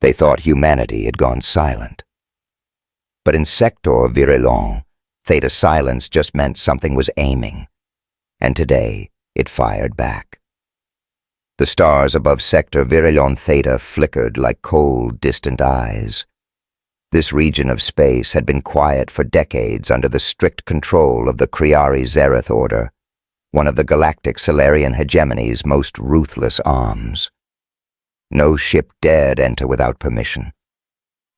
They thought humanity had gone silent. But in Sector Virulent, Theta silence just meant something was aiming, and today it fired back. The stars above Sector Virulent Theta flickered like cold, distant eyes. This region of space had been quiet for decades under the strict control of the Kriari-Zereth Order, one of the galactic Solarian hegemony's most ruthless arms. No ship dared enter without permission.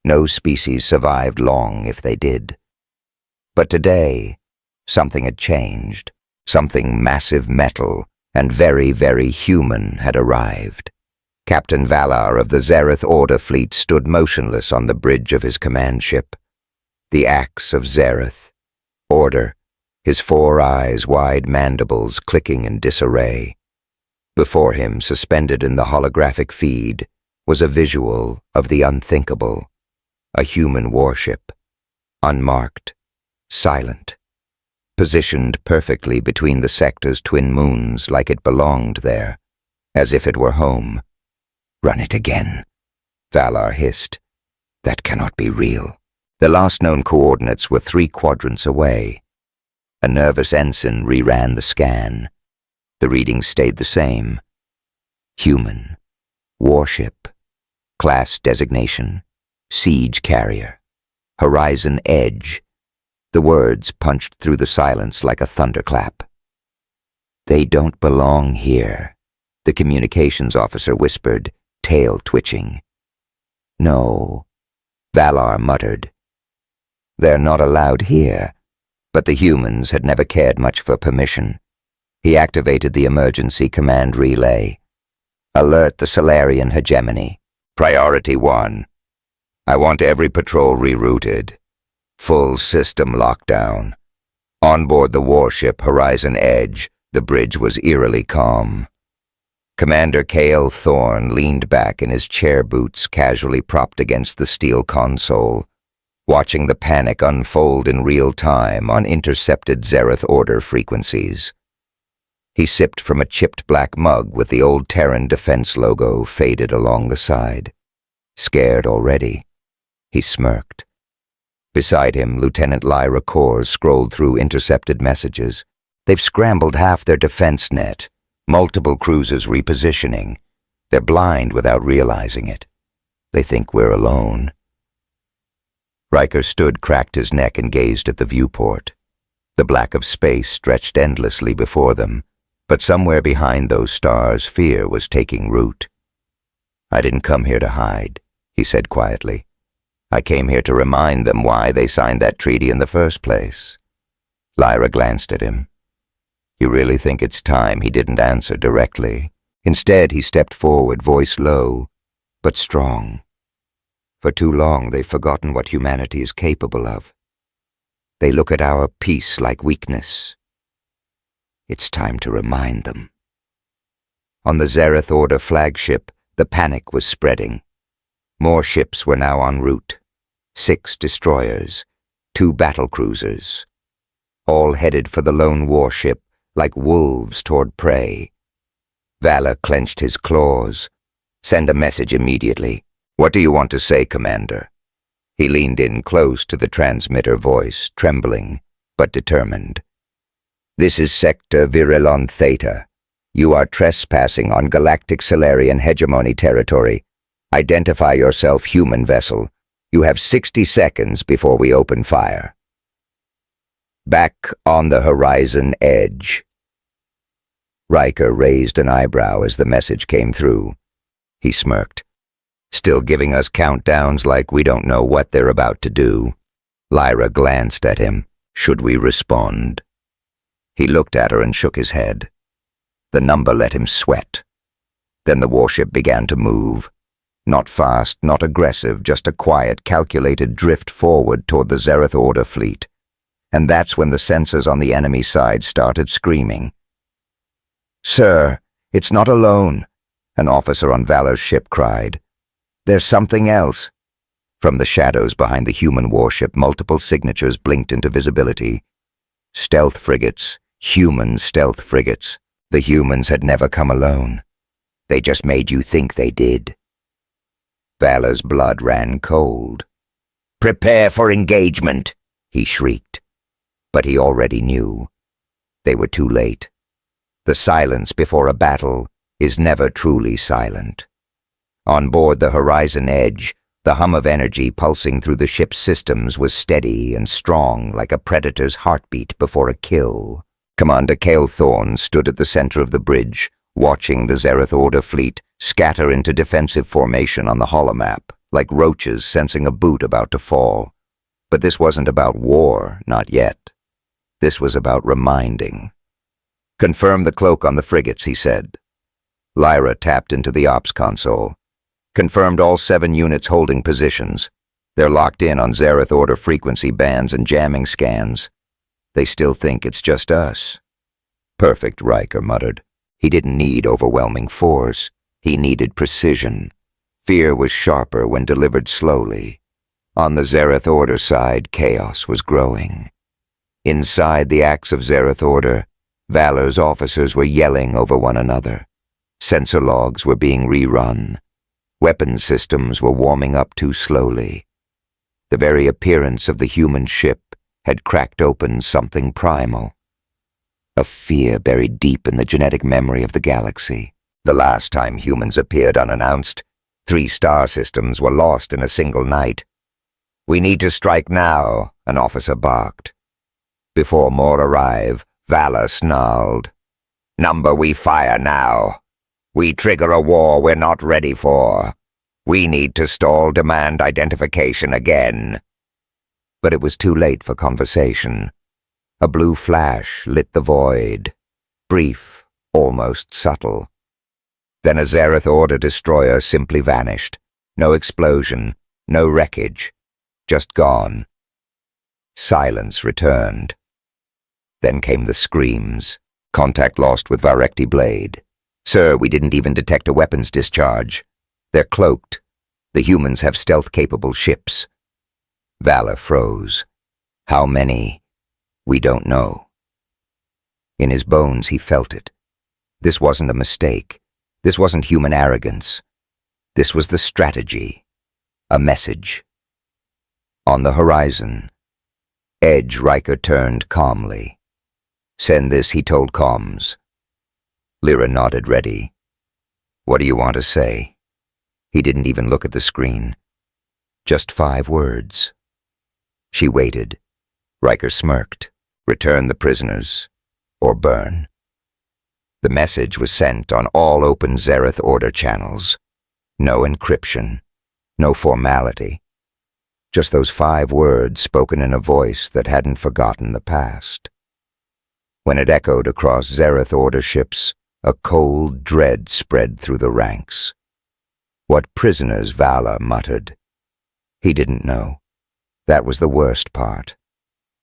No species survived long if they did. But today, something had changed. Something massive metal and very, very human had arrived. Captain Valar of the Zereth Order fleet stood motionless on the bridge of his command ship. The axe of Zereth. Order, his 4 eyes, wide mandibles clicking in disarray. Before him, suspended in the holographic feed, was a visual of the unthinkable. A human warship. Unmarked. Silent. Positioned perfectly between the sector's twin moons like it belonged there, as if it were home. "Run it again," Valar hissed. "That cannot be real." The last known coordinates were 3 quadrants away. A nervous ensign reran the scan. The readings stayed the same. Human. Warship. Class designation. Siege carrier. Horizon edge. The words punched through the silence like a thunderclap. "They don't belong here," the communications officer whispered, tail twitching. "No," Valar muttered. "They're not allowed here." But the humans had never cared much for permission. He activated the emergency command relay. "Alert the Solarian hegemony. Priority 1. I want every patrol rerouted. Full system lockdown. On board the warship Horizon Edge, the bridge was eerily calm. Commander Cale Thorne leaned back in his chair boots casually propped against the steel console, watching the panic unfold in real time on intercepted Zereth Order frequencies. He sipped from a chipped black mug with the old Terran defense logo faded along the side. Scared already, he smirked. Beside him, Lieutenant Lyra Kors scrolled through intercepted messages. "They've scrambled half their defense net. Multiple cruisers repositioning. They're blind without realizing it. They think we're alone." Riker stood, cracked his neck, and gazed at the viewport. The black of space stretched endlessly before them, but somewhere behind those stars, fear was taking root. "I didn't come here to hide," he said quietly. "I came here to remind them why they signed that treaty in the first place." Lyra glanced at him. "You really think it's time?" He didn't answer directly. Instead, he stepped forward, voice low, but strong. "For too long, they've forgotten what humanity is capable of. They look at our peace like weakness. It's time to remind them." On the Zereth Order flagship, the panic was spreading. More ships were now en route. 6 destroyers, 2 battlecruisers, all headed for the lone warship like wolves toward prey. Valar clenched his claws. "Send a message immediately." "What do you want to say, Commander?" He leaned in close to the transmitter voice, trembling but determined. "This is Sector Virulent Theta. You are trespassing on Galactic Solarian hegemony territory. Identify yourself, human vessel. You have 60 seconds before we open fire." "Back on the Horizon Edge." Riker raised an eyebrow as the message came through. He smirked. "Still giving us countdowns like we don't know what they're about to do." Lyra glanced at him. "Should we respond?" He looked at her and shook his head. The number let him sweat. Then the warship began to move. Not fast, not aggressive, just a quiet, calculated drift forward toward the Zereth Order fleet. And that's when the sensors on the enemy side started screaming. "Sir, it's not alone," an officer on Valar's ship cried. "There's something else." From the shadows behind the human warship, multiple signatures blinked into visibility. Stealth frigates, human stealth frigates. The humans had never come alone. They just made you think they did. Valor's blood ran cold. "Prepare for engagement," he shrieked. But he already knew. They were too late. The silence before a battle is never truly silent. On board the Horizon Edge, the hum of energy pulsing through the ship's systems was steady and strong like a predator's heartbeat before a kill. Commander Cale Thorne stood at the center of the bridge, watching the Zereth Order fleet scatter into defensive formation on the holomap, like roaches sensing a boot about to fall. But this wasn't about war, not yet. This was about reminding. "Confirm the cloak on the frigates," he said. Lyra tapped into the ops console. "Confirmed all 7 units holding positions. They're locked in on Zereth Order frequency bands and jamming scans. They still think it's just us." "Perfect," Riker muttered. He didn't need overwhelming force. He needed precision. Fear was sharper when delivered slowly. On the Zereth Order side, chaos was growing. Inside the acts of Zereth Order, Valor's officers were yelling over one another. Sensor logs were being rerun. Weapons systems were warming up too slowly. The very appearance of the human ship had cracked open something primal. A fear buried deep in the genetic memory of the galaxy. The last time humans appeared unannounced, 3 star systems were lost in a single night. "We need to strike now," an officer barked. Before more arrive, Valor snarled. "Number, we fire now. We trigger a war we're not ready for. We need to stall demand identification again." But it was too late for conversation. A blue flash lit the void. Brief, almost subtle. Then a Zereth Order destroyer simply vanished. No explosion, no wreckage. Just gone. Silence returned. Then came the screams. "Contact lost with Varekti Blade. Sir, we didn't even detect a weapons discharge. They're cloaked. The humans have stealth-capable ships." Valor froze. How many? We don't know. In his bones he felt it. This wasn't a mistake. This wasn't human arrogance. This was the strategy. A message. On the horizon, Edge Riker turned calmly. "Send this," he told comms. Lyra nodded, ready. "What do you want to say?" He didn't even look at the screen. Just 5 words. She waited. Riker smirked. "Return the prisoners, or burn." The message was sent on all open Zereth Order channels. No encryption, no formality. Just those 5 words spoken in a voice that hadn't forgotten the past. When it echoed across Zereth Order ships, a cold dread spread through the ranks. What prisoners, Valor muttered. He didn't know. That was the worst part.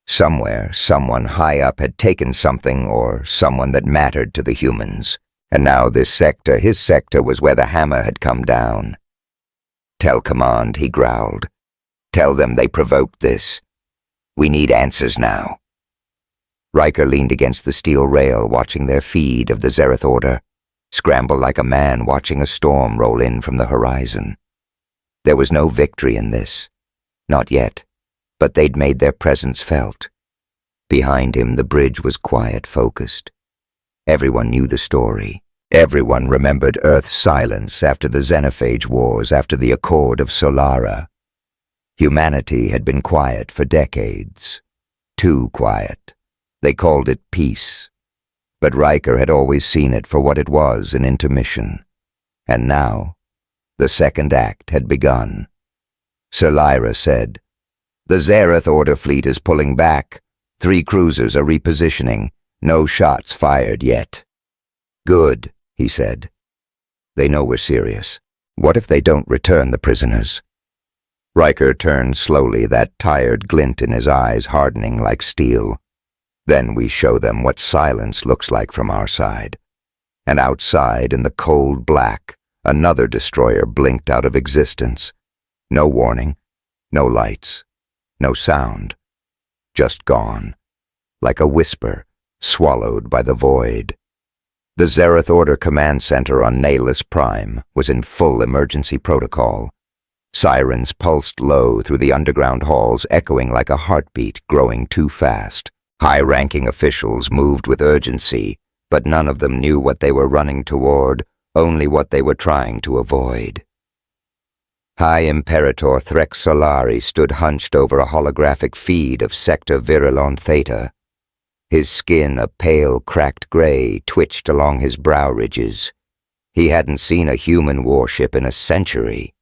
Somewhere, someone high up had taken something or someone that mattered to the humans, and now this sector, his sector, was where the hammer had come down. "Tell Command," he growled. "Tell them they provoked this. We need answers now." Riker leaned against the steel rail, watching their feed of the Zereth Order scramble like a man watching a storm roll in from the horizon. There was no victory in this. Not yet. But they'd made their presence felt. Behind him, the bridge was quiet, focused. Everyone knew the story. Everyone remembered Earth's silence after the Xenophage Wars, after the Accord of Solara. Humanity had been quiet for decades. Too quiet. They called it peace. But Riker had always seen it for what it was, an intermission. And now, the second act had begun. Sir Lyra said, "The Zereth Order fleet is pulling back. 3 cruisers are repositioning. No shots fired yet." "Good," he said. "They know we're serious. What if they don't return the prisoners?" Riker turned slowly, that tired glint in his eyes hardening like steel. "Then we show them what silence looks like from our side." And outside, in the cold black, another destroyer blinked out of existence. No warning, no lights. No sound, just gone, like a whisper, swallowed by the void. The Zereth Order Command Center on Nahlis Prime was in full emergency protocol. Sirens pulsed low through the underground halls, echoing like a heartbeat growing too fast. High-ranking officials moved with urgency, but none of them knew what they were running toward, only what they were trying to avoid. High Imperator Threx Solari stood hunched over a holographic feed of Sector Virilon Theta. His skin, a pale, cracked gray, twitched along his brow ridges. He hadn't seen a human warship in a century.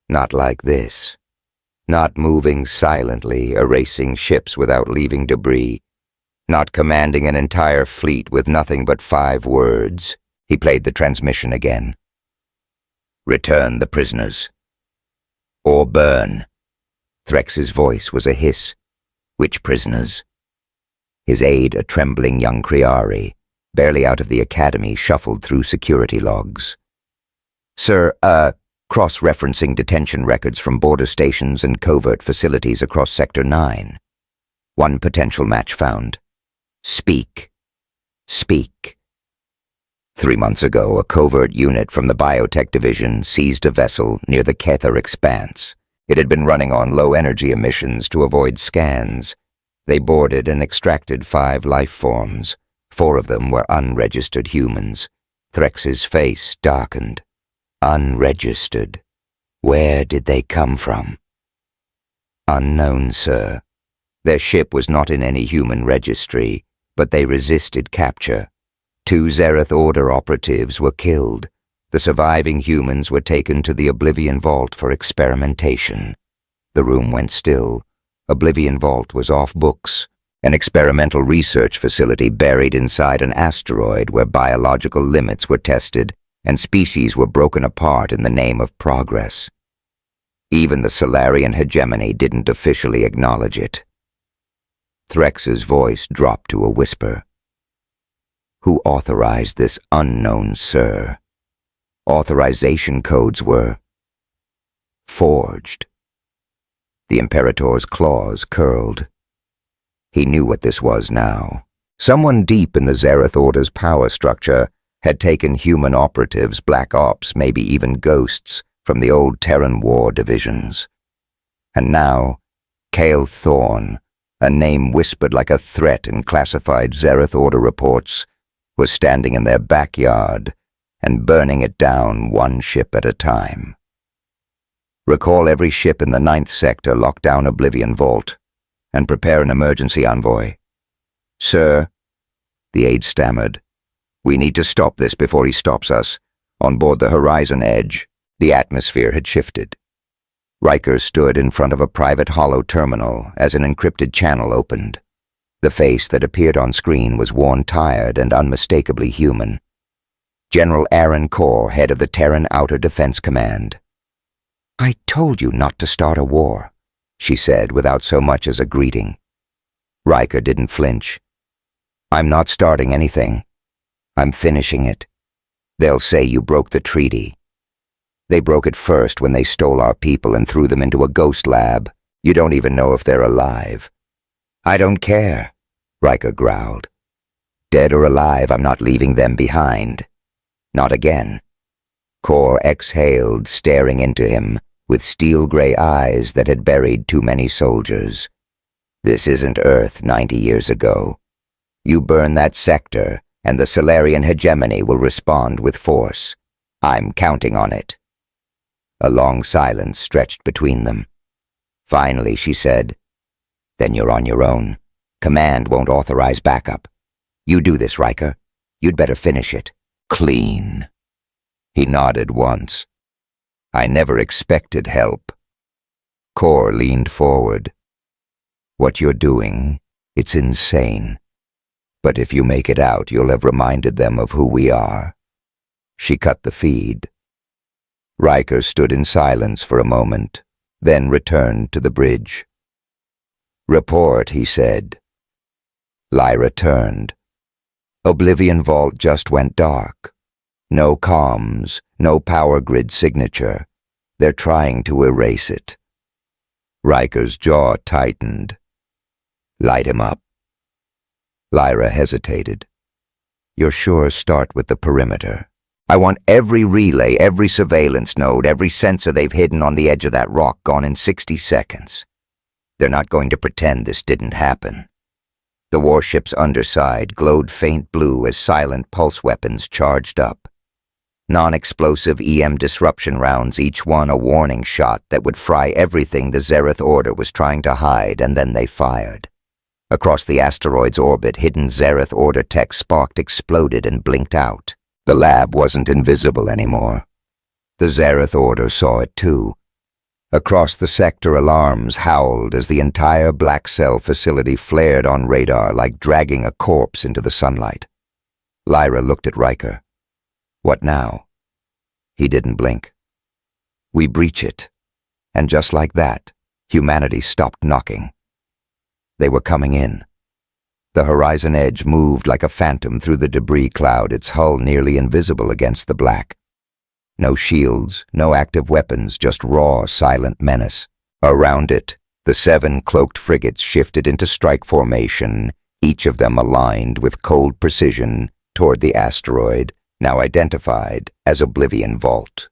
Not like this. Not moving silently, erasing ships without leaving debris. Not commanding an entire fleet with nothing but 5 words. He played the transmission again. "Return the prisoners. Or burn." Threx's voice was a hiss. "Which prisoners?" His aide, a trembling young Kriari, barely out of the academy, shuffled through security logs. "Sir, cross-referencing detention records from border stations and covert facilities across Sector 9. One potential match found. Speak. Speak." 3 months ago, a covert unit from the Biotech Division seized a vessel near the Kether Expanse. It had been running on low-energy emissions to avoid scans. They boarded and extracted 5 life forms. 4 of them were unregistered humans. Threx's face darkened. Unregistered. Where did they come from? "Unknown, sir. Their ship was not in any human registry, but they resisted capture. 2 Zereth Order operatives were killed. The surviving humans were taken to the Oblivion Vault for experimentation." The room went still. Oblivion Vault was off books, an experimental research facility buried inside an asteroid where biological limits were tested and species were broken apart in the name of progress. Even the Solarian hegemony didn't officially acknowledge it. Threx's voice dropped to a whisper. "Who authorized this unknown, sir?" Authorization codes were forged. The Imperator's claws curled. He knew what this was now. Someone deep in the Zereth Order's power structure had taken human operatives, black ops, maybe even ghosts, from the old Terran War divisions. And now, Kale Thorn, a name whispered like a threat in classified Zereth Order reports, was standing in their backyard and burning it down 1 ship at a time. "Recall every ship in the 9th Sector, lock down Oblivion Vault, and prepare an emergency envoy." "Sir," the aide stammered, "we need to stop this before he stops us. On board the Horizon Edge." The atmosphere had shifted. Riker stood in front of a private hollow terminal as an encrypted channel opened. The face that appeared on screen was worn tired and unmistakably human. General Aaron Kor, head of the Terran Outer Defense Command. "I told you not to start a war," she said without so much as a greeting. Riker didn't flinch. "I'm not starting anything. I'm finishing it. They'll say you broke the treaty. They broke it first when they stole our people and threw them into a ghost lab. You don't even know if they're alive." "I don't care," Riker growled. "Dead or alive, I'm not leaving them behind. Not again." Kor exhaled, staring into him with steel-gray eyes that had buried too many soldiers. "This isn't Earth 90 years ago. You burn that sector, and the Solarian hegemony will respond with force. I'm counting on it." A long silence stretched between them. Finally, she said, "Then you're on your own. Command won't authorize backup. You do this, Riker. You'd better finish it. Clean." He nodded once. "I never expected help." Kor leaned forward. "What you're doing, it's insane. But if you make it out, you'll have reminded them of who we are." She cut the feed. Riker stood in silence for a moment, then returned to the bridge. "Report," he said. Lyra turned. Oblivion Vault just went dark. No comms, no power grid signature. They're trying to erase it. Riker's jaw tightened. "Light him up." Lyra hesitated. "You're sure start with the perimeter. I want every relay, every surveillance node, every sensor they've hidden on the edge of that rock gone in 60 seconds. They're not going to pretend this didn't happen. The warship's underside glowed faint blue as silent pulse weapons charged up. Non-explosive EM disruption rounds, each one a warning shot that would fry everything the Zereth Order was trying to hide, and then they fired. Across the asteroid's orbit, hidden Zereth Order tech sparked, exploded, and blinked out. The lab wasn't invisible anymore. The Zereth Order saw it too. Across the sector, alarms howled as the entire Black Cell facility flared on radar like dragging a corpse into the sunlight. Lyra looked at Riker. What now? He didn't blink. We breach it. And just like that, humanity stopped knocking. They were coming in. The horizon edge moved like a phantom through the debris cloud, its hull nearly invisible against the black. No shields, no active weapons, just raw, silent menace. Around it, the 7 cloaked frigates shifted into strike formation, each of them aligned with cold precision toward the asteroid, now identified as Oblivion Vault.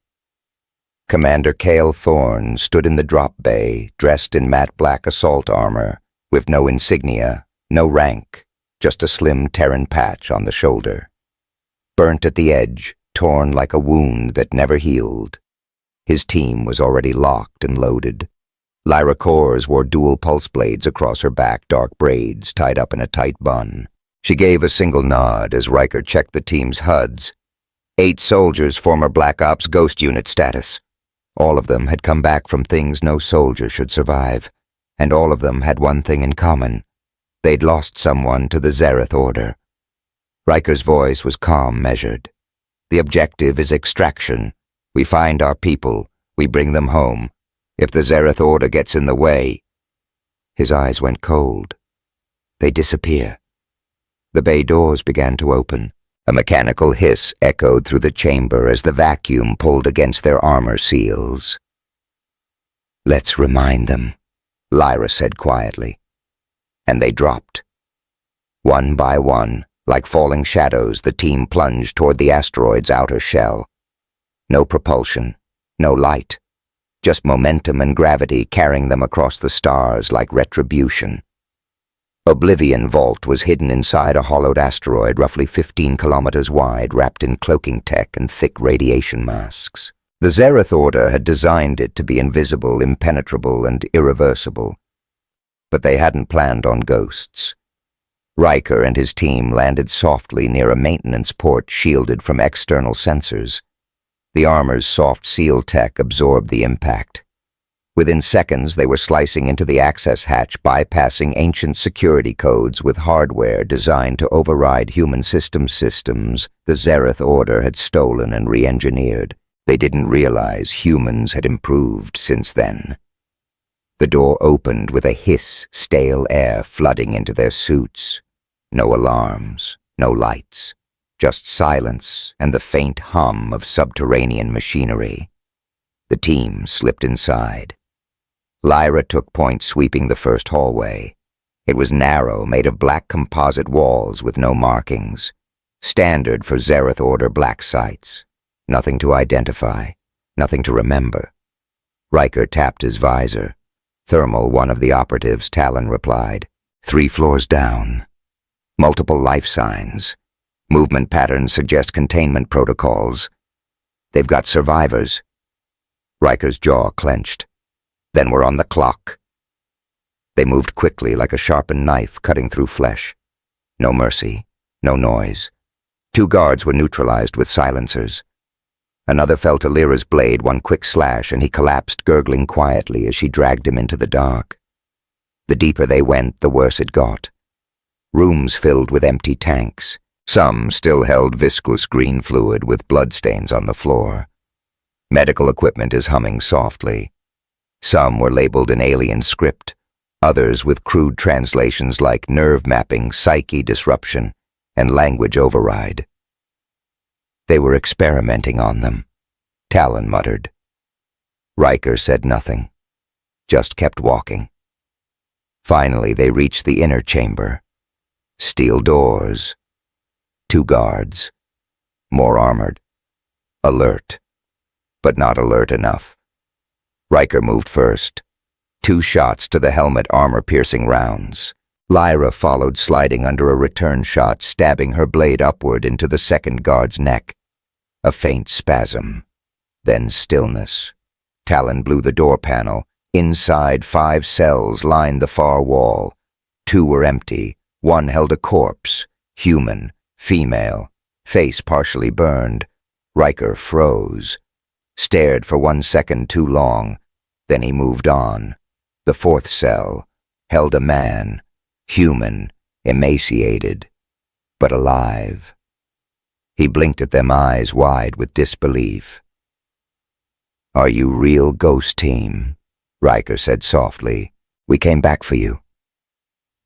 Commander Cale Thorne stood in the drop bay, dressed in matte black assault armor, with no insignia, no rank, just a slim Terran patch on the shoulder. Burnt at the edge, torn like a wound that never healed. His team was already locked and loaded. Lyra Kors wore dual pulse blades across her back, dark braids tied up in a tight bun. She gave a single nod as Riker checked the team's HUDs. 8 soldiers, former Black Ops Ghost Unit status. All of them had come back from things no soldier should survive, and all of them had one thing in common. They'd lost someone to the Zereth Order. Riker's voice was calm, measured. The objective is extraction. We find our people. We bring them home. If the Zereth Order gets in the way... His eyes went cold. They disappear. The bay doors began to open. A mechanical hiss echoed through the chamber as the vacuum pulled against their armor seals. Let's remind them, Lyra said quietly. And they dropped. One by one, like falling shadows, the team plunged toward the asteroid's outer shell. No propulsion, no light, just momentum and gravity carrying them across the stars like retribution. Oblivion Vault was hidden inside a hollowed asteroid roughly 15 kilometers wide, wrapped in cloaking tech and thick radiation masks. The Zereth Order had designed it to be invisible, impenetrable, and irreversible. But they hadn't planned on ghosts. Riker and his team landed softly near a maintenance port shielded from external sensors. The armor's soft seal tech absorbed the impact. Within seconds, they were slicing into the access hatch, bypassing ancient security codes with hardware designed to override human systems the Zereth Order had stolen and re-engineered. They didn't realize humans had improved since then. The door opened with a hiss, stale air flooding into their suits. No alarms, no lights, just silence and the faint hum of subterranean machinery. The team slipped inside. Lyra took point, sweeping the first hallway. It was narrow, made of black composite walls with no markings. Standard for Zereth Order black sites. Nothing to identify, nothing to remember. Riker tapped his visor. Thermal, one of the operatives, Talon replied. 3 floors down. Multiple life signs. Movement patterns suggest containment protocols. They've got survivors. Riker's jaw clenched. Then we're on the clock. They moved quickly like a sharpened knife cutting through flesh. No mercy, no noise. 2 guards were neutralized with silencers. Another fell to Lyra's blade, one quick slash, and he collapsed, gurgling quietly as she dragged him into the dark. The deeper they went, the worse it got. Rooms filled with empty tanks. Some still held viscous green fluid with bloodstains on the floor. Medical equipment is humming softly. Some were labeled in alien script, others with crude translations like nerve mapping, psyche disruption, and language override. They were experimenting on them, Talon muttered. Riker said nothing, just kept walking. Finally, they reached the inner chamber. Steel doors. 2 guards. More armored. Alert. But not alert enough. Riker moved first. 2 shots to the helmet, armor-piercing rounds. Lyra followed, sliding under a return shot, stabbing her blade upward into the second guard's neck. A faint spasm. Then stillness. Talon blew the door panel. Inside, 5 cells lined the far wall. 2 were empty. 1 held a corpse. Human. Female. Face partially burned. Riker froze. Stared for 1 second too long. Then he moved on. The 4th cell held a man. Human. Emaciated. But alive. He blinked at them, eyes wide with disbelief. "Are you real, Ghost Team?" Riker said softly. "We came back for you."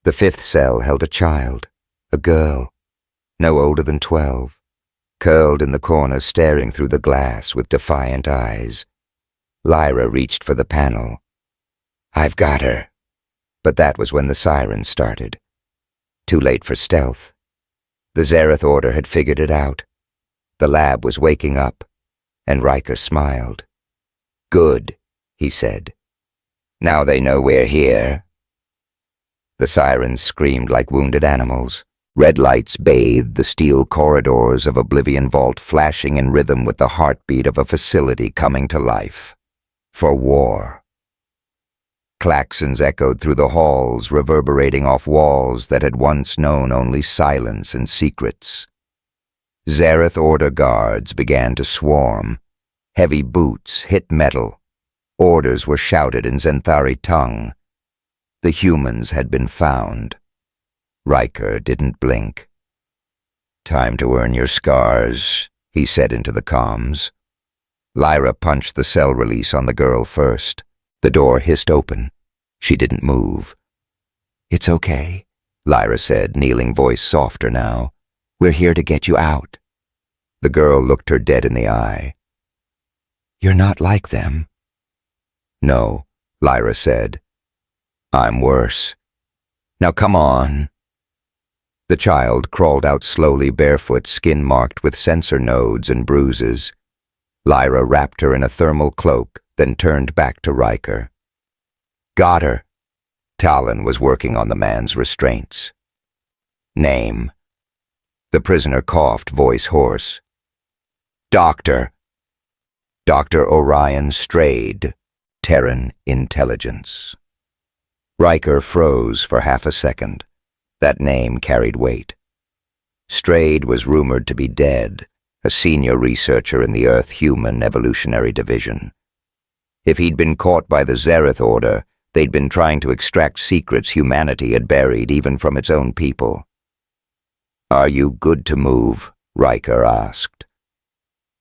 The 5th cell held a child. A girl. No older than 12. Curled in the corner, staring through the glass with defiant eyes. Lyra reached for the panel. "I've got her." But that was when the sirens started. Too late for stealth. The Zereth Order had figured it out. The lab was waking up, and Riker smiled. "Good," he said. "Now they know we're here." The sirens screamed like wounded animals. Red lights bathed the steel corridors of Oblivion Vault, flashing in rhythm with the heartbeat of a facility coming to life. For war. Klaxons echoed through the halls, reverberating off walls that had once known only silence and secrets. Zereth Order guards began to swarm. Heavy boots hit metal. Orders were shouted in Zenthari tongue. The humans had been found. Riker didn't blink. "Time to earn your scars," he said into the comms. Lyra punched the cell release on the girl first. The door hissed open. She didn't move. "It's okay," Lyra said, kneeling, voice softer now. "We're here to get you out." The girl looked her dead in the eye. "You're not like them." "No," Lyra said. "I'm worse. Now come on." The child crawled out slowly, barefoot, skin marked with sensor nodes and bruises. Lyra wrapped her in a thermal cloak, then turned back to Riker. "Got her." Talon was working on the man's restraints. "Name." The prisoner coughed, voice hoarse. "Doctor." Dr. Orion Strayed, Terran Intelligence. Riker froze for half a second. That name carried weight. Strayed was rumored to be dead, a senior researcher in the Earth-Human Evolutionary Division. If he'd been caught by the Zereth Order, they'd been trying to extract secrets humanity had buried even from its own people. "Are you good to move?" Riker asked.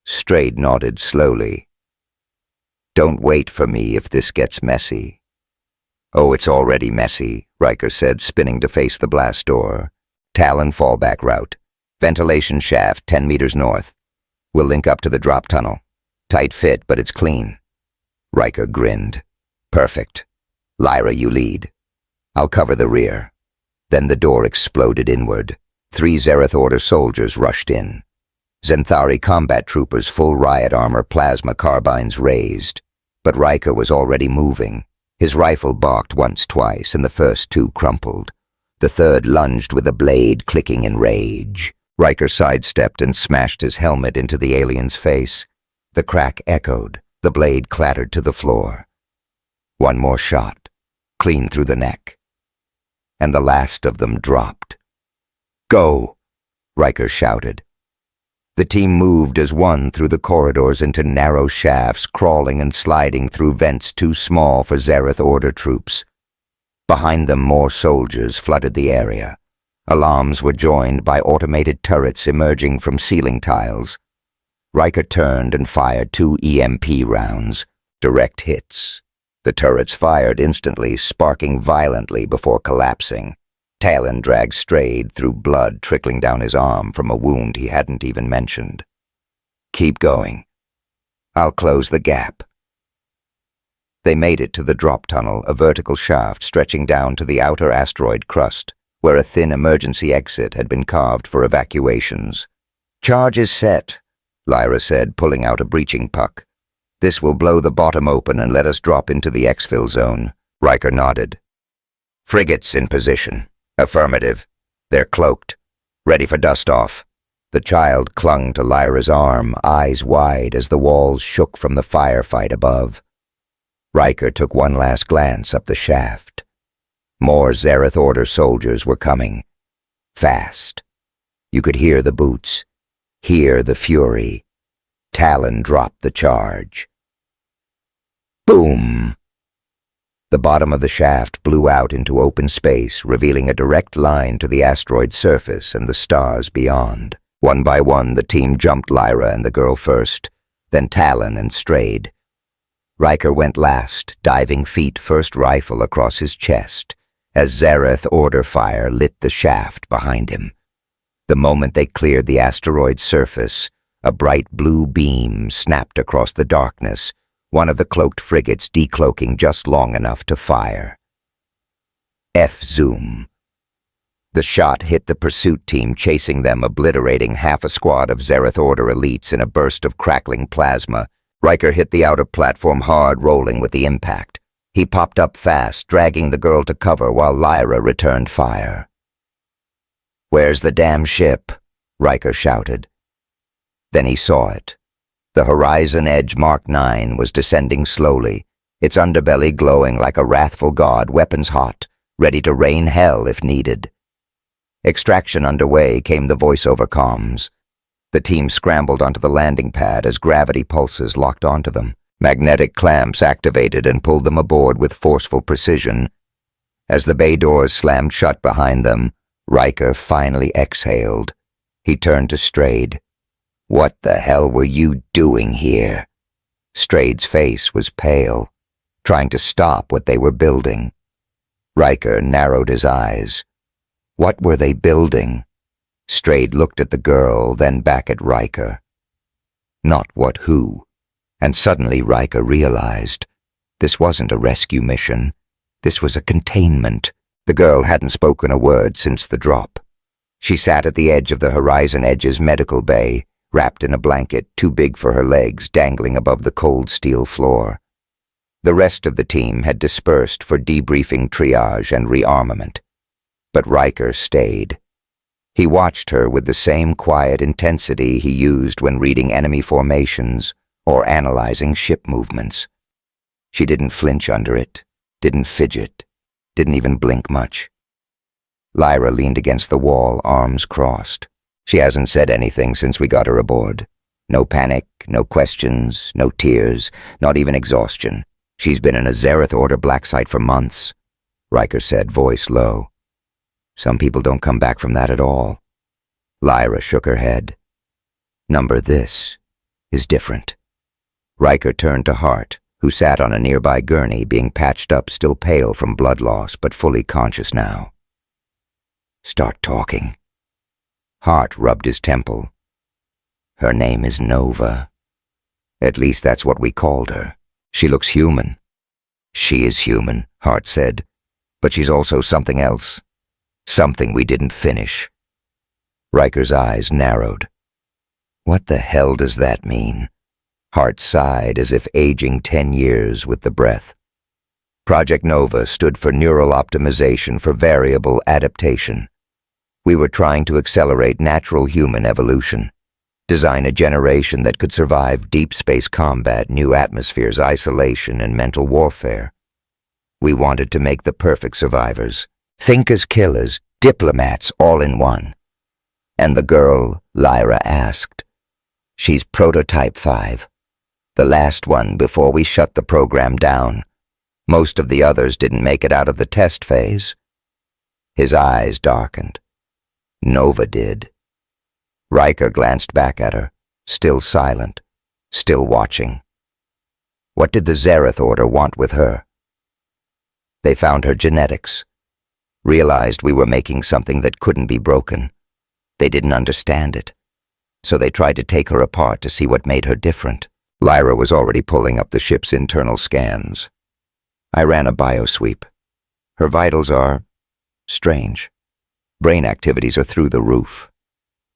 Strayed nodded slowly. "Don't wait for me if this gets messy." "Oh, it's already messy," Riker said, spinning to face the blast door. "Talon fallback route. Ventilation shaft 10 meters north. We'll link up to the drop tunnel. Tight fit, but it's clean." Riker grinned. "Perfect. Lyra, you lead. I'll cover the rear." Then the door exploded inward. 3 Zereth Order soldiers rushed in. Zenthari combat troopers, full riot armor, plasma carbines raised. But Riker was already moving. His rifle barked once, twice, and the first 2 crumpled. The third lunged with a blade, clicking in rage. Riker sidestepped and smashed his helmet into the alien's face. The crack echoed. The blade clattered to the floor. One more shot, clean through the neck. And the last of them dropped. "Go!" Riker shouted. The team moved as one through the corridors into narrow shafts, crawling and sliding through vents too small for Zereth Order troops. Behind them, more soldiers flooded the area. Alarms were joined by automated turrets emerging from ceiling tiles. Riker turned and fired 2 EMP rounds, direct hits. The turrets fired instantly, sparking violently before collapsing. Talon dragged Strayed through blood trickling down his arm from a wound he hadn't even mentioned. "Keep going. I'll close the gap." They made it to the drop tunnel, a vertical shaft stretching down to the outer asteroid crust, where a thin emergency exit had been carved for evacuations. "Charge is set," Lyra said, pulling out a breaching puck. "This will blow the bottom open and let us drop into the exfil zone." Riker nodded. "Frigates in position." "Affirmative. They're cloaked. Ready for dust-off." The child clung to Lyra's arm, eyes wide as the walls shook from the firefight above. Riker took one last glance up the shaft. More Zereth Order soldiers were coming. Fast. You could hear the boots, hear the fury. Talon dropped the charge. Boom! The bottom of the shaft blew out into open space, revealing a direct line to the asteroid's surface and the stars beyond. One by one, the team jumped Lyra and the girl first, then Talon and Strayed. Riker went last, diving feet first rifle across his chest, as Zereth Order fire lit the shaft behind him. The moment they cleared the asteroid's surface, a bright blue beam snapped across the darkness, one of the cloaked frigates decloaking just long enough to fire. F-zoom. The shot hit the pursuit team chasing them, obliterating half a squad of Zereth Order elites in a burst of crackling plasma. Riker hit the outer platform hard, rolling with the impact. He popped up fast, dragging the girl to cover while Lyra returned fire. "Where's the damn ship?" Riker shouted. Then he saw it. The Horizon Edge Mark 9 was descending slowly, its underbelly glowing like a wrathful god, weapons hot, ready to rain hell if needed. Extraction underway, came the voiceover comms. The team scrambled onto the landing pad as gravity pulses locked onto them. Magnetic clamps activated and pulled them aboard with forceful precision. As the bay doors slammed shut behind them, Riker finally exhaled. He turned to Strayed. "What the hell were you doing here?" Strayed's face was pale, trying to stop what they were building. Riker narrowed his eyes. What were they building? Strayed looked at the girl, then back at Riker. Not what who. And suddenly Riker realized this wasn't a rescue mission. This was a containment. The girl hadn't spoken a word since the drop. She sat at the edge of the Horizon Edge's medical bay, wrapped in a blanket too big for her legs, dangling above the cold steel floor. The rest of the team had dispersed for debriefing, triage, and rearmament. But Riker stayed. He watched her with the same quiet intensity he used when reading enemy formations or analyzing ship movements. She didn't flinch under it, didn't fidget, didn't even blink much. Lyra leaned against the wall, arms crossed. She hasn't said anything since we got her aboard. No panic, no questions, no tears, not even exhaustion. She's been in a Zereth Order black site for months, Riker said, voice low. Some people don't come back from that at all. Lyra shook her head. Number this is different. Riker turned to Hart, who sat on a nearby gurney, being patched up, still pale from blood loss, but fully conscious now. Start talking. Hart rubbed his temple. Her name is Nova. At least that's what we called her. She looks human. She is human, Hart said, but she's also something else. Something we didn't finish. Riker's eyes narrowed. What the hell does that mean? Hart sighed as if aging 10 years with the breath. Project Nova stood for Neural Optimization for Variable Adaptation. We were trying to accelerate natural human evolution, design a generation that could survive deep space combat, new atmospheres, isolation, and mental warfare. We wanted to make the perfect survivors. Thinkers, killers, diplomats, all in one. And the girl, Lyra asked. She's Prototype 5. The last one before we shut the program down. Most of the others didn't make it out of the test phase. His eyes darkened. Nova did. Riker glanced back at her, still silent, still watching. What did the Zereth Order want with her? They found her genetics. Realized we were making something that couldn't be broken. They didn't understand it, so they tried to take her apart to see what made her different. Lyra was already pulling up the ship's internal scans. I ran a biosweep. Her vitals are strange. Brain activities are through the roof.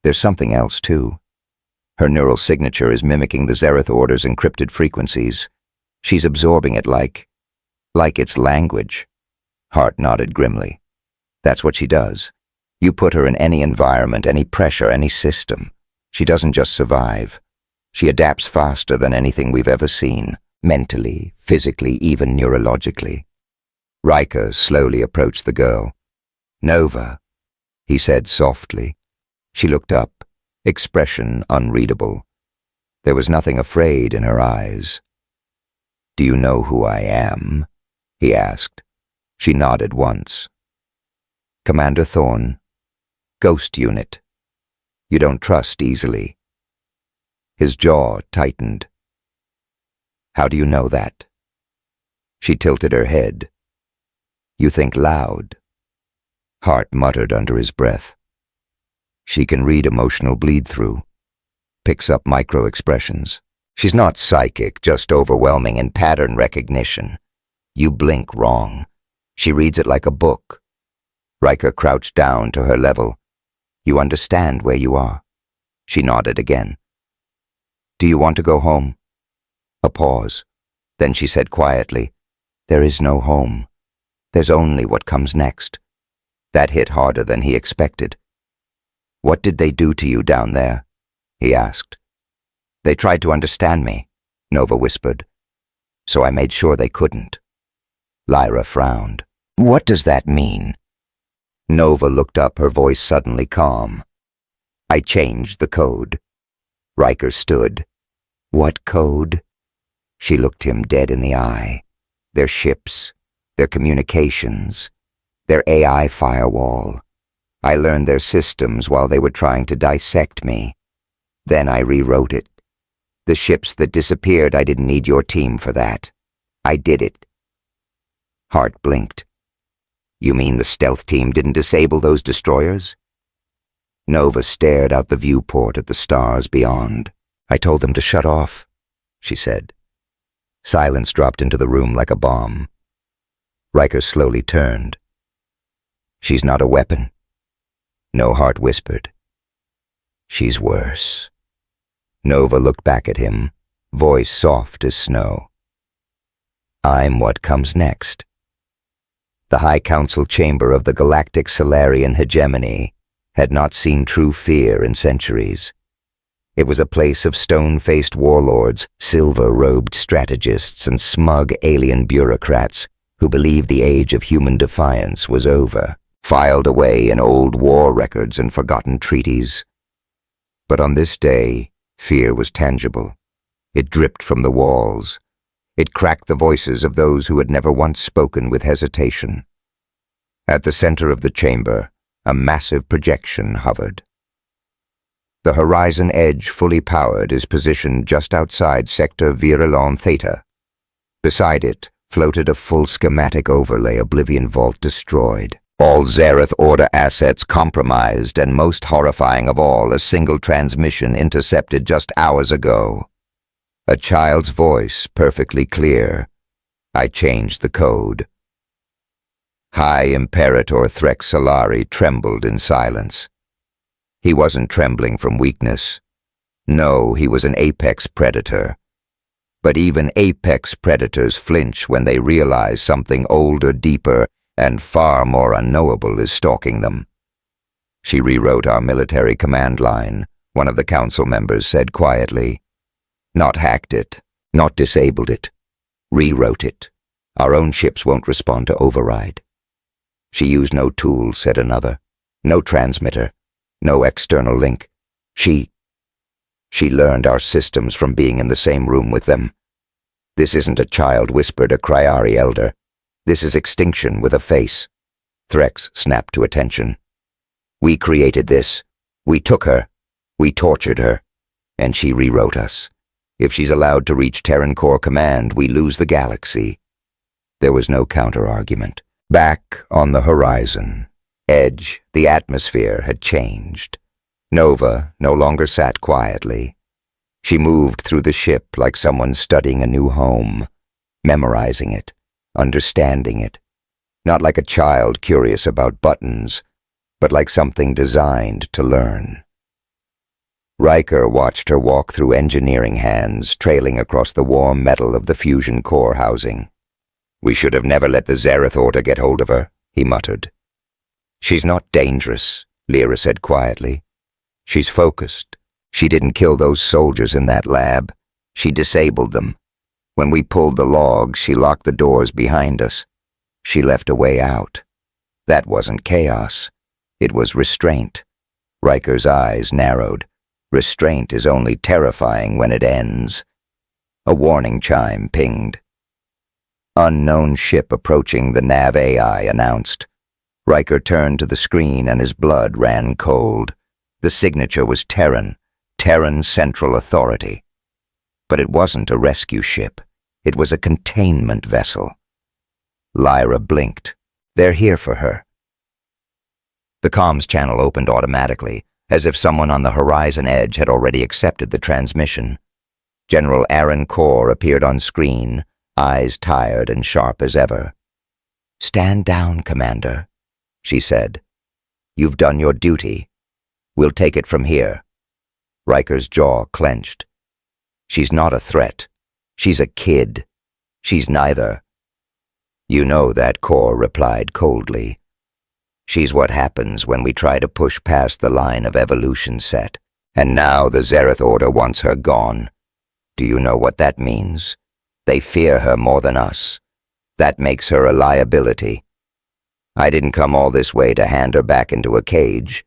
There's something else, too. Her neural signature is mimicking the Zereth Order's encrypted frequencies. She's absorbing it like it's language. Hart nodded grimly. That's what she does. You put her in any environment, any pressure, any system. She doesn't just survive. She adapts faster than anything we've ever seen, mentally, physically, even neurologically. Riker slowly approached the girl. "Nova," he said softly. She looked up, expression unreadable. There was nothing afraid in her eyes. "Do you know who I am?" he asked. She nodded once. "Commander Thorne, Ghost Unit. You don't trust easily." His jaw tightened. "How do you know that?" She tilted her head. "You think loud." Hart muttered under his breath. "She can read emotional bleed-through. Picks up micro-expressions. She's not psychic, just overwhelming in pattern recognition. You blink wrong. She reads it like a book." Riker crouched down to her level. "You understand where you are?" She nodded again. "Do you want to go home?" A pause. Then she said quietly, "There is no home. There's only what comes next." That hit harder than he expected. "What did they do to you down there?" he asked. "They tried to understand me," Nova whispered. "So I made sure they couldn't." Lyra frowned. "What does that mean?" Nova looked up, her voice suddenly calm. "I changed the code." Riker stood. "What code?" She looked him dead in the eye. "Their ships, their communications, their AI firewall. I learned their systems while they were trying to dissect me. Then I rewrote it. The ships that disappeared, I didn't need your team for that. I did it." Hart blinked. "You mean the stealth team didn't disable those destroyers?" Nova stared out the viewport at the stars beyond. "I told them to shut off," she said. Silence dropped into the room like a bomb. Riker slowly turned. "She's not a weapon." No, Hart whispered. "She's worse." Nova looked back at him, voice soft as snow. "I'm what comes next." The High Council chamber of the Galactic Solarian hegemony had not seen true fear in centuries. It was a place of stone-faced warlords, silver-robed strategists, and smug alien bureaucrats who believed the age of human defiance was over, filed away in old war records and forgotten treaties. But on this day, fear was tangible. It dripped from the walls. It cracked the voices of those who had never once spoken with hesitation. At the center of the chamber, a massive projection hovered. The horizon edge, fully powered, is positioned just outside Sector Virulon Theta. Beside it floated a full schematic overlay, Oblivion Vault destroyed. All Zereth Order assets compromised, and most horrifying of all, a single transmission intercepted just hours ago. A child's voice, perfectly clear. I changed the code. High Imperator Threx Solari trembled in silence. He wasn't trembling from weakness. No, he was an apex predator. But even apex predators flinch when they realize something older, deeper, and far more unknowable is stalking them. She rewrote our military command line, one of the council members said quietly. Not hacked it, not disabled it. Rewrote it. Our own ships won't respond to override. She used no tools, said another. No transmitter. No external link. She learned our systems from being in the same room with them. This isn't a child, whispered a Cryari elder. This is extinction with a face. Threx snapped to attention. We created this. We took her. We tortured her. And she rewrote us. If she's allowed to reach Terran Core Command, we lose the galaxy. There was no counter-argument. Back on the horizon, edge, the atmosphere had changed. Nova no longer sat quietly. She moved through the ship like someone studying a new home, memorizing it, understanding it, not like a child curious about buttons, but like something designed to learn. Riker watched her walk through engineering hands, trailing across the warm metal of the fusion core housing. "We should have never let the Zereth Order get hold of her," he muttered. "She's not dangerous," Lyra said quietly. "She's focused. She didn't kill those soldiers in that lab. She disabled them. When we pulled the logs, she locked the doors behind us. She left a way out. That wasn't chaos. It was restraint." Riker's eyes narrowed. Restraint is only terrifying when it ends. A warning chime pinged. "Unknown ship approaching," the nav AI announced. Riker turned to the screen and his blood ran cold. The signature was Terran Central Authority. But it wasn't a rescue ship. It was a containment vessel. Lyra blinked. "They're here for her." The comms channel opened automatically, as if someone on the horizon edge had already accepted the transmission. General Aaron Kor appeared on screen, eyes tired and sharp as ever. "Stand down, Commander," she said. "You've done your duty. We'll take it from here." Riker's jaw clenched. "She's not a threat. She's a kid. She's neither." "You know that," Kor replied coldly. "She's what happens when we try to push past the line of evolution set. And now the Zereth Order wants her gone. Do you know what that means? They fear her more than us. That makes her a liability. I didn't come all this way to hand her back into a cage.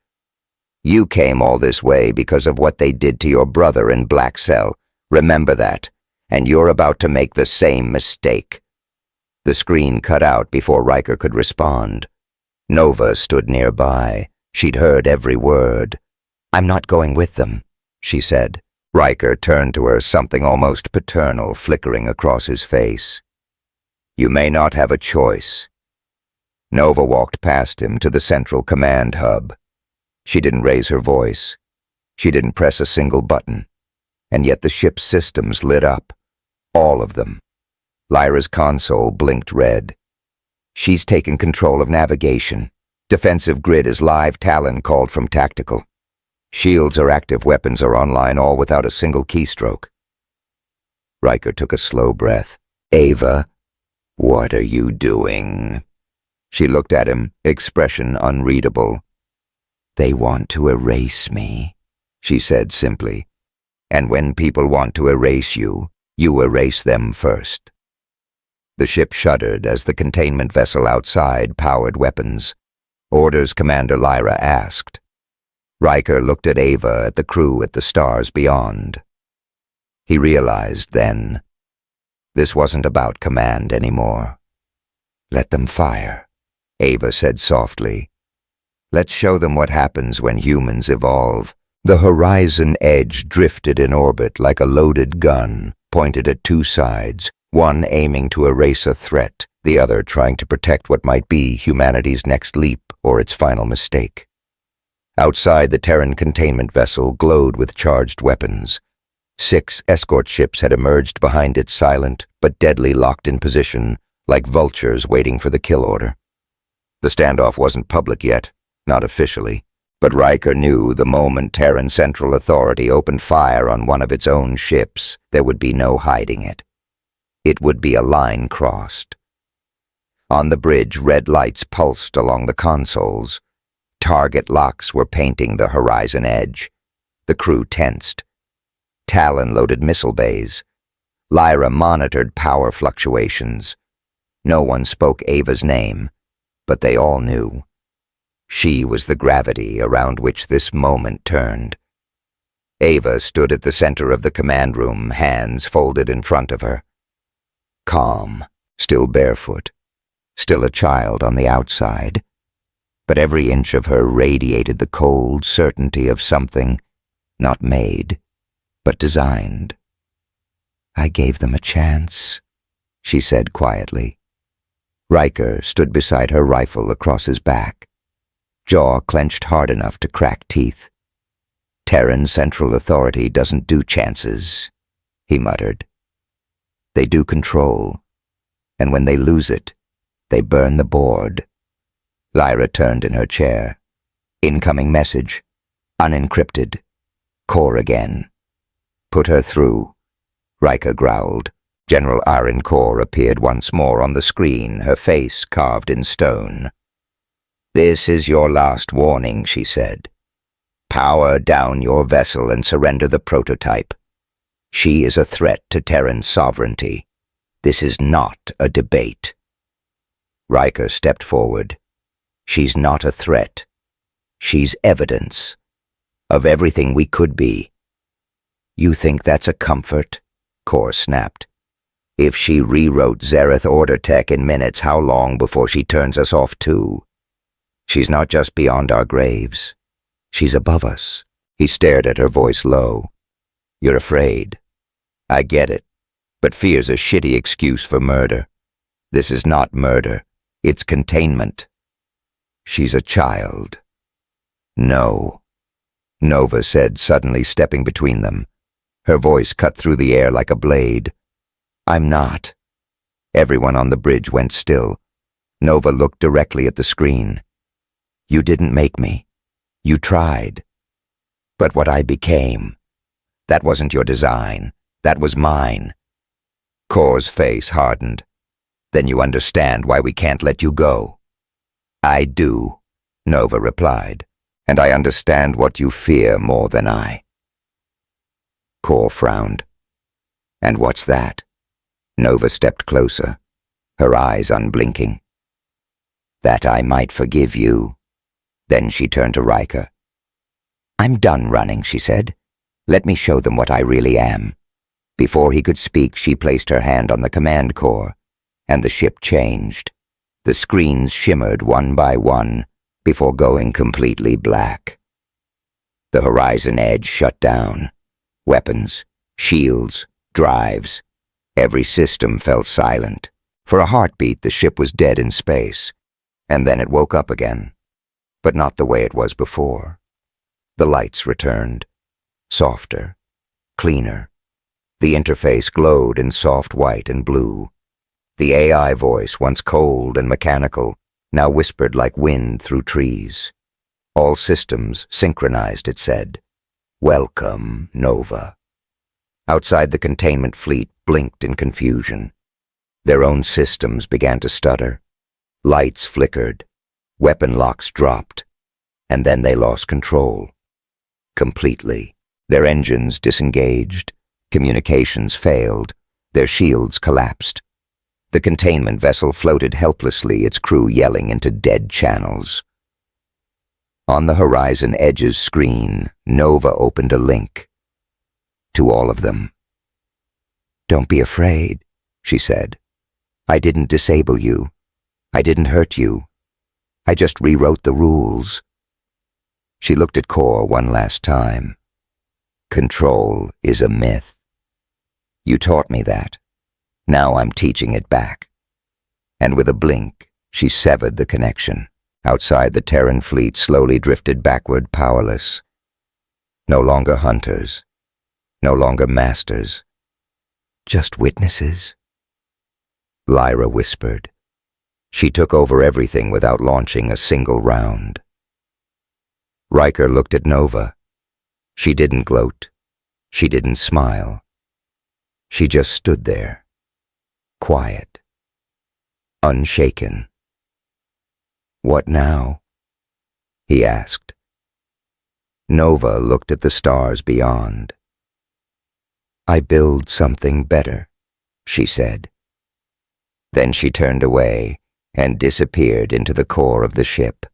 You came all this way because of what they did to your brother in Black Cell. Remember that, and you're about to make the same mistake." The screen cut out before Riker could respond. Nova stood nearby. She'd heard every word. "I'm not going with them," she said. Riker turned to her, something almost paternal flickering across his face. "You may not have a choice." Nova walked past him to the central command hub. She didn't raise her voice. She didn't press a single button. And yet the ship's systems lit up. All of them. Lyra's console blinked red. "She's taken control of navigation. Defensive grid is live, Talon called from tactical. Shields are active, weapons are online, all without a single keystroke." Riker took a slow breath. "Ava, what are you doing?" She looked at him, expression unreadable. "They want to erase me," she said simply. "And when people want to erase you, you erase them first." The ship shuddered as the containment vessel outside powered weapons. "Orders," Commander Lyra asked. Riker looked at Ava, at the crew, at the stars beyond. He realized then, this wasn't about command anymore. "Let them fire," Ava said softly. "Let's show them what happens when humans evolve." The horizon edge drifted in orbit like a loaded gun, pointed at two sides, one aiming to erase a threat, the other trying to protect what might be humanity's next leap or its final mistake. Outside, the Terran containment vessel glowed with charged weapons. 6 escort ships had emerged behind it, silent but deadly, locked in position, like vultures waiting for the kill order. The standoff wasn't public yet, not officially, but Riker knew the moment Terran Central Authority opened fire on one of its own ships, there would be no hiding it. It would be a line crossed. On the bridge, red lights pulsed along the consoles. Target locks were painting the horizon edge. The crew tensed. Talon loaded missile bays. Lyra monitored power fluctuations. No one spoke Ava's name, but they all knew. She was the gravity around which this moment turned. Ava stood at the center of the command room, hands folded in front of her. Calm, still barefoot, still a child on the outside, but every inch of her radiated the cold certainty of something not made, but designed. "I gave them a chance," she said quietly. Riker stood beside her, rifle across his back, jaw clenched hard enough to crack teeth. "Terran Central Authority doesn't do chances," he muttered. "They do control, and when they lose it, they burn the board." Lyra turned in her chair. "Incoming message. Unencrypted. Core again. Put her through, Riker growled. General Iron Core appeared once more on the screen, her face carved in stone. This is your last warning, she said. Power down your vessel and surrender the prototype. She is a threat to Terran sovereignty. This is not a debate. Riker stepped forward. She's not a threat. She's evidence of everything we could be. You think that's a comfort? Core snapped. If she rewrote Zereth order tech in minutes, how long before she turns us off too? She's not just beyond our graves. She's above us. He stared at her, voice low. You're afraid. I get it. But fear's a shitty excuse for murder. This is not murder. It's containment. She's a child. No, Nova said, suddenly stepping between them. Her voice cut through the air like a blade. I'm not. Everyone on the bridge went still. Nova looked directly at the screen. You didn't make me. You tried. But what I became, that wasn't your design. That was mine. Core's face hardened. Then you understand why we can't let you go. I do, Nova replied, and I understand what you fear more than I. Core frowned. And what's that? Nova stepped closer, her eyes unblinking. That I might forgive you. Then she turned to Riker. I'm done running, she said. Let me show them what I really am. Before he could speak, she placed her hand on the command core, and the ship changed. The screens shimmered one by one before going completely black. The horizon edge shut down. Weapons, shields, drives. Every system fell silent. For a heartbeat, the ship was dead in space, and then it woke up again, but not the way it was before. The lights returned, softer, cleaner. The interface glowed in soft white and blue. The AI voice, once cold and mechanical, now whispered like wind through trees. All systems synchronized, it said. Welcome, Nova. Outside, the containment fleet blinked in confusion. Their own systems began to stutter. Lights flickered. Weapon locks dropped. And then they lost control. Completely. Their engines disengaged. Communications failed. Their shields collapsed. The containment vessel floated helplessly, its crew yelling into dead channels. On the horizon edge's screen, Nova opened a link. To all of them. Don't be afraid, she said. I didn't disable you. I didn't hurt you. I just rewrote the rules. She looked at Core one last time. Control is a myth. You taught me that. Now I'm teaching it back. And with a blink, she severed the connection. Outside, the Terran fleet slowly drifted backward, powerless. No longer hunters. No longer masters. Just witnesses. Lyra whispered. She took over everything without launching a single round. Riker looked at Nova. She didn't gloat. She didn't smile. She just stood there. Quiet. Unshaken. What now? He asked. Nova looked at the stars beyond. I build something better, she said. Then she turned away and disappeared into the core of the ship.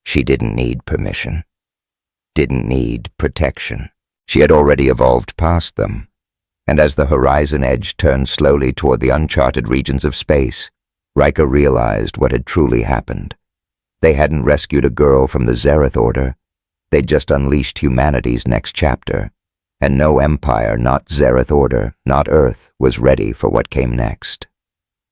She didn't need permission. Didn't need protection. She had already evolved past them. And as the horizon edge turned slowly toward the uncharted regions of space, Riker realized what had truly happened. They hadn't rescued a girl from the Zereth Order. They'd just unleashed humanity's next chapter. And no empire, not Zereth Order, not Earth, was ready for what came next.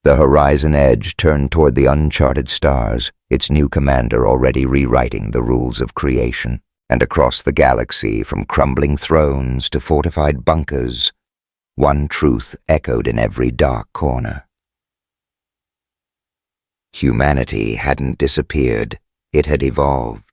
The horizon edge turned toward the uncharted stars, its new commander already rewriting the rules of creation. And across the galaxy, from crumbling thrones to fortified bunkers, one truth echoed in every dark corner. Humanity hadn't disappeared, it had evolved.